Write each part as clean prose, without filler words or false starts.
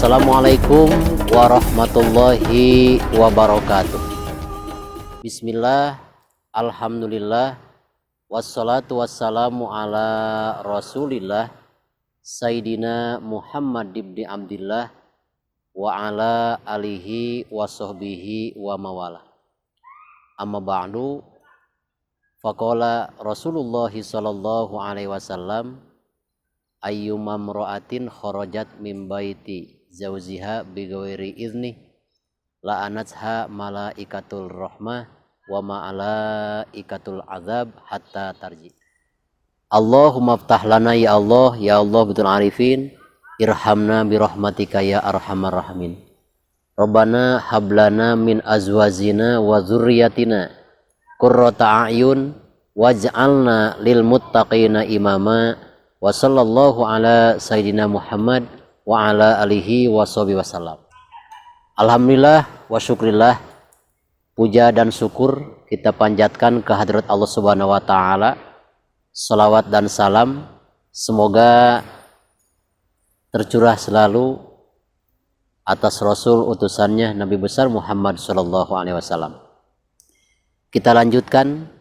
Assalamualaikum warahmatullahi wabarakatuh. Bismillah, alhamdulillah, wassalatu wassalamu ala rasulillah Sayyidina Muhammad ibn Abdillah wa ala alihi wa sahbihi wa mawala. Amma ba'du, faqala Rasulullah sallallahu alaihi wasallam, ayyuma mra'atin kharajat min baiti zawziha bighairi izni la'anatha malaikatul rahmah wa malaikatul azab hatta tarji. Allahumma ftah lana ya Allah betul arifin, irhamna birahmatika ya arhamar rahimin. Rabbana hablana min azwajina wa dzurriyyatina qurrata a'yun waj'alna lil muttaqina imama. Wa sallallahu ala sayyidina Muhammad wa ala alihi wa sahbihi wasallam. Alhamdulillah wa syukrillah, puja dan syukur kita panjatkan ke hadirat Allah Subhanahu wa taala. Salawat dan salam semoga tercurah selalu atas Rasul utusannya Nabi besar Muhammad sallallahu alaihi wasallam. Kita lanjutkan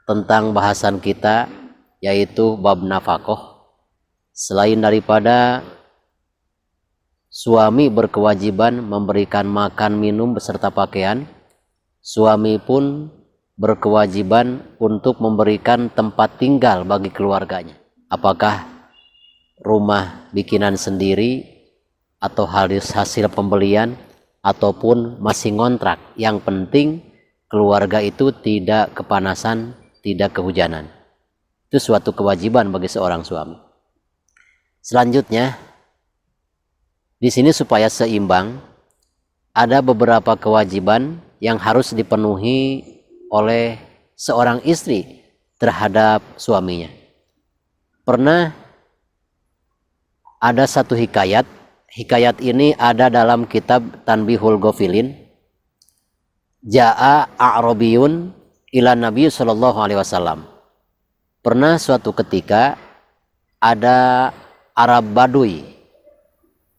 tentang bahasan kita, yaitu bab nafkah. Selain daripada suami berkewajiban memberikan makan minum beserta pakaian, suami pun berkewajiban untuk memberikan tempat tinggal bagi keluarganya. Apakah rumah bikinan sendiri atau hasil pembelian ataupun masih ngontrak, yang penting keluarga itu tidak kepanasan, tidak kehujanan. Itu suatu kewajiban bagi seorang suami. Selanjutnya, di sini supaya seimbang, ada beberapa kewajiban yang harus dipenuhi oleh seorang istri terhadap suaminya. Pernah ada satu hikayat ini ada dalam kitab Tanbihul Ghafilin. Ja'a a'rabiyun ila Nabi sallallahu alaihi wasallam. Pernah suatu ketika ada Arab Baduy.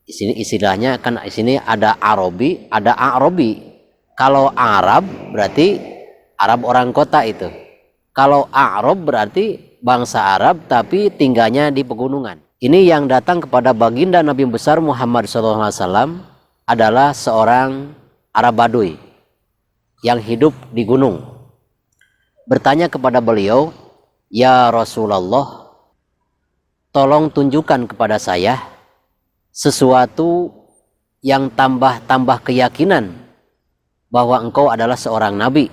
Di sini istilahnya kan di sini ada Arabi, ada A'rabi. Kalau Arab berarti Arab orang kota itu. Kalau A'rab berarti bangsa Arab tapi tinggalnya di pegunungan. Ini yang datang kepada baginda Nabi besar Muhammad SAW adalah seorang Arab Baduy yang hidup di gunung. Bertanya kepada beliau, "Ya Rasulullah, tolong tunjukkan kepada saya sesuatu yang tambah keyakinan bahwa engkau adalah seorang nabi,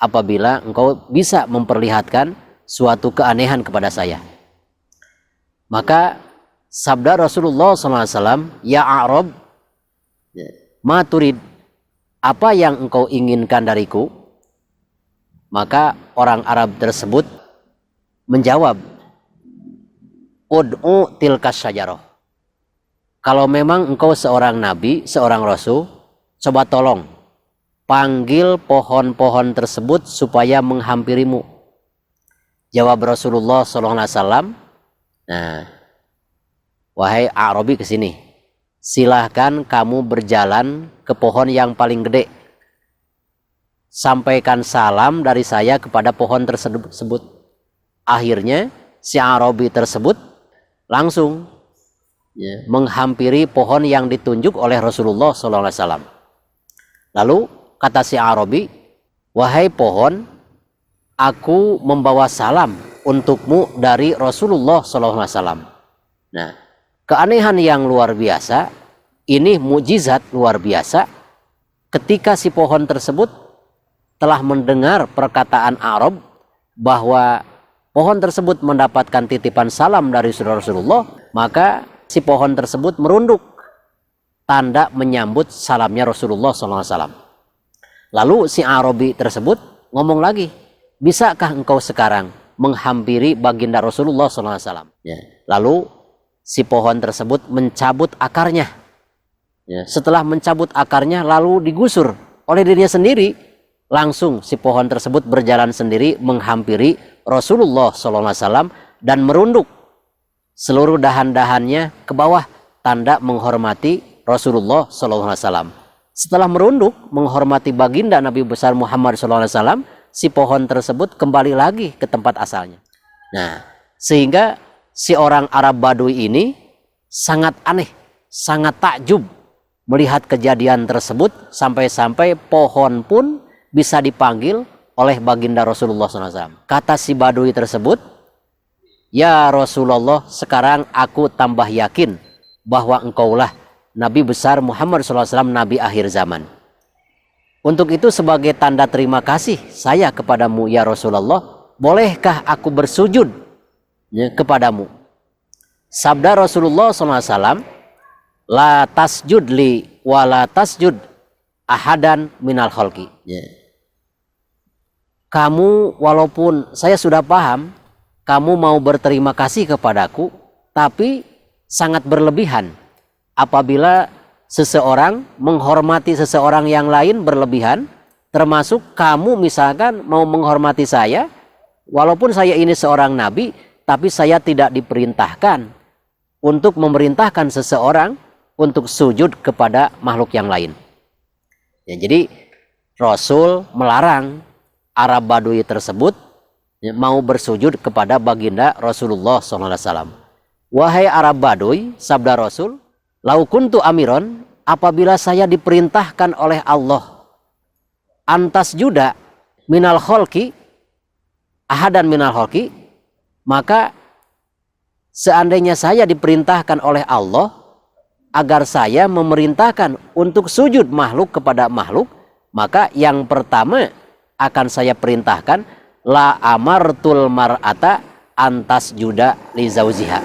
apabila engkau bisa memperlihatkan suatu keanehan kepada saya." Maka sabda Rasulullah SAW, "Ya A'rab, ma turid, apa yang engkau inginkan dariku?" Maka orang Arab tersebut menjawab, "Ud'u tilkas syajarah." Kalau memang engkau seorang nabi, seorang rasul, coba tolong panggil pohon-pohon tersebut supaya menghampirimu. Jawab Rasulullah SAW, "Nah, wahai Arabi, ke sini. Silahkan kamu berjalan ke pohon yang paling gede. Sampaikan salam dari saya kepada pohon tersebut." Akhirnya si Arabi tersebut langsung menghampiri pohon yang ditunjuk oleh Rasulullah SAW. Lalu kata si Arabi, "Wahai pohon, aku membawa salam untukmu dari Rasulullah SAW." Nah, keanehan yang luar biasa, ini mukjizat luar biasa. Ketika si pohon tersebut telah mendengar perkataan Arab bahwa pohon tersebut mendapatkan titipan salam dari Rasulullah, maka si pohon tersebut merunduk, tanda menyambut salamnya Rasulullah SAW. Lalu si Arabi tersebut ngomong lagi, "Bisakah engkau sekarang menghampiri baginda Rasulullah SAW?" Ya. Lalu si pohon tersebut mencabut akarnya. Ya. Setelah mencabut akarnya lalu digusur oleh dirinya sendiri, langsung si pohon tersebut berjalan sendiri menghampiri Rasulullah SAW dan merunduk seluruh dahan-dahannya ke bawah, tanda menghormati Rasulullah SAW. Setelah merunduk menghormati baginda Nabi besar Muhammad SAW, si pohon tersebut kembali lagi ke tempat asalnya. Nah, sehingga si orang Arab Badui ini sangat aneh, sangat takjub melihat kejadian tersebut, sampai-sampai pohon pun bisa dipanggil oleh baginda Rasulullah SAW. Kata si Badui tersebut, "Ya Rasulullah, sekarang aku tambah yakin bahwa engkaulah Nabi besar Muhammad SAW, Nabi akhir zaman. Untuk itu sebagai tanda terima kasih saya kepadamu ya Rasulullah, bolehkah aku bersujud kepadamu?" Sabda Rasulullah SAW, "La tasjud li wa la tasjud ahadan minal khalqi." Kamu, walaupun saya sudah paham kamu mau berterima kasih kepadaku, tapi sangat berlebihan apabila seseorang menghormati seseorang yang lain berlebihan, termasuk kamu misalkan mau menghormati saya, walaupun saya ini seorang nabi, tapi saya tidak diperintahkan untuk memerintahkan seseorang untuk sujud kepada makhluk yang lain. Ya, jadi Rasul melarang Arab Badui tersebut mau bersujud kepada baginda Rasulullah SAW. "Wahai Arab Badui," sabda Rasul, "lau kuntu amiron," apabila saya diperintahkan oleh Allah, "antas juda minal kholki ahadan minal kholki," maka seandainya saya diperintahkan oleh Allah agar saya memerintahkan untuk sujud makhluk kepada makhluk, maka yang pertama akan saya perintahkan, la amartul mar'ata antas juda li zauziha.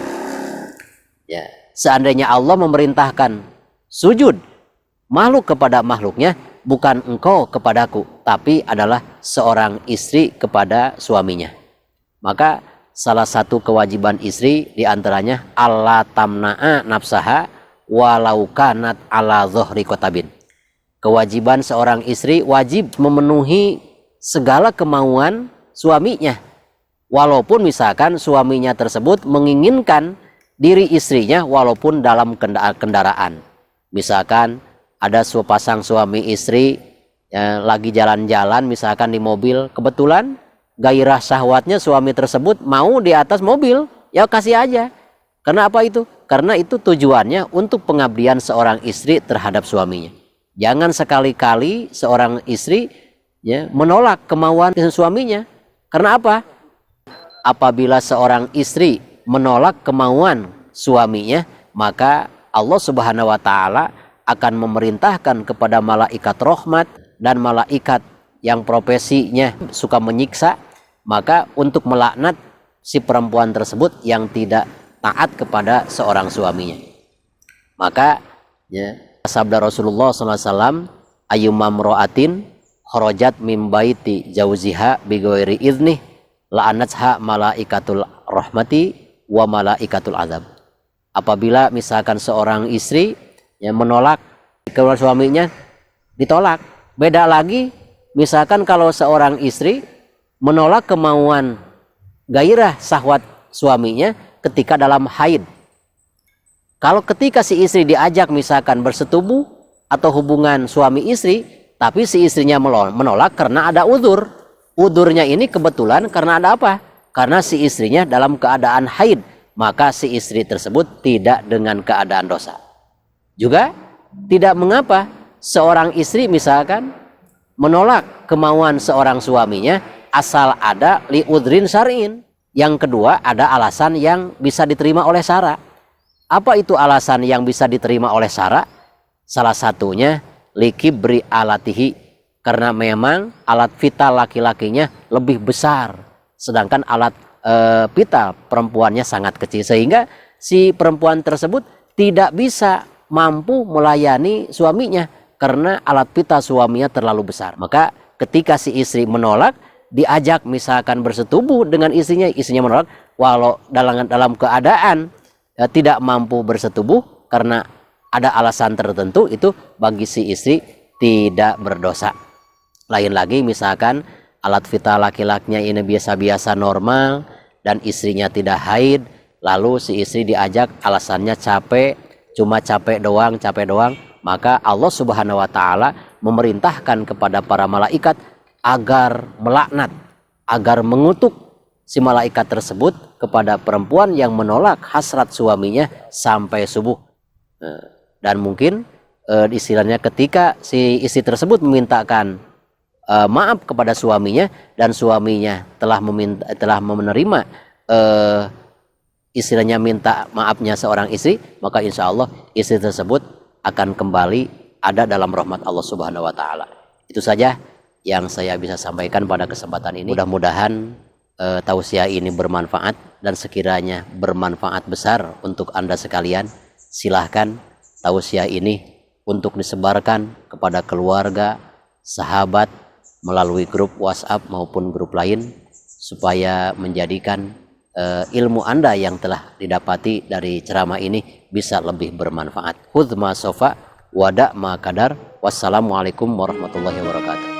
Ya, seandainya Allah memerintahkan sujud makhluk kepada makhluknya, bukan engkau kepadaku, tapi adalah seorang istri kepada suaminya. Maka salah satu kewajiban istri diantaranya alla tamna'a nafsaha walau kanat ala dhuhri kotabin. Kewajiban seorang istri wajib memenuhi segala kemauan suaminya, walaupun misalkan suaminya tersebut menginginkan diri istrinya walaupun dalam kendaraan. Misalkan ada sepasang suami istri lagi jalan-jalan misalkan di mobil, kebetulan gairah syahwatnya suami tersebut mau di atas mobil, ya kasih aja. Karena apa itu? Karena itu tujuannya untuk pengabdian seorang istri terhadap suaminya. Jangan sekali-kali seorang istri menolak kemauan suaminya. Karena apa? Apabila seorang istri menolak kemauan suaminya, maka Allah Subhanahu wa taala akan memerintahkan kepada malaikat rahmat dan malaikat yang profesinya suka menyiksa, maka untuk melaknat si perempuan tersebut yang tidak taat kepada seorang suaminya. Maka sabda Rasulullah SAW, ayyumma mra'atin kharajat min baiti jauziha bi ghairi idnih la'anatha malaikatul rahmati wa malaikatul azab. Apabila misalkan seorang istri yang menolak keluar suaminya, ditolak. Beda lagi misalkan kalau seorang istri menolak kemauan gairah syahwat suaminya ketika dalam haid. Kalau ketika si istri diajak misalkan bersetubuh atau hubungan suami istri, tapi si istrinya menolak karena ada udzur. Udzurnya ini kebetulan karena ada apa? Karena si istrinya dalam keadaan haid, maka si istri tersebut tidak dengan keadaan dosa. Juga tidak mengapa seorang istri misalkan menolak kemauan seorang suaminya asal ada li udrin syar'in. Yang kedua, ada alasan yang bisa diterima oleh syara. Apa itu alasan yang bisa diterima oleh syara? Salah satunya likibri alatihi, karena memang alat vital laki-lakinya lebih besar, sedangkan alat vital perempuannya sangat kecil, sehingga si perempuan tersebut tidak bisa mampu melayani suaminya karena alat vital suaminya terlalu besar. Maka ketika si istri menolak, diajak misalkan bersetubuh dengan istrinya, istrinya menolak, walau dalam keadaan tidak mampu bersetubuh karena ada alasan tertentu, itu bagi si istri tidak berdosa. Lain lagi misalkan alat vital laki-lakinya ini biasa-biasa normal dan istrinya tidak haid, lalu si istri diajak alasannya capek, cuma capek doang, maka Allah Subhanahu wa taala memerintahkan kepada para malaikat agar melaknat, agar mengutuk si malaikat tersebut kepada perempuan yang menolak hasrat suaminya sampai subuh. Dan mungkin istilahnya ketika si istri tersebut memintakan maaf kepada suaminya dan suaminya telah menerima istilahnya minta maafnya seorang istri, maka insya Allah istri tersebut akan kembali ada dalam rahmat Allah Subhanahu wa taala. Itu saja yang saya bisa sampaikan pada kesempatan ini. Mudah-mudahan tausiah ini bermanfaat, dan sekiranya bermanfaat besar untuk Anda sekalian, silahkan tausiah ini untuk disebarkan kepada keluarga, sahabat, melalui grup WhatsApp maupun grup lain, supaya menjadikan ilmu Anda yang telah didapati dari ceramah ini bisa lebih bermanfaat. Khudh ma sofa wada ma kadar. Wassalamualaikum warahmatullahi wabarakatuh.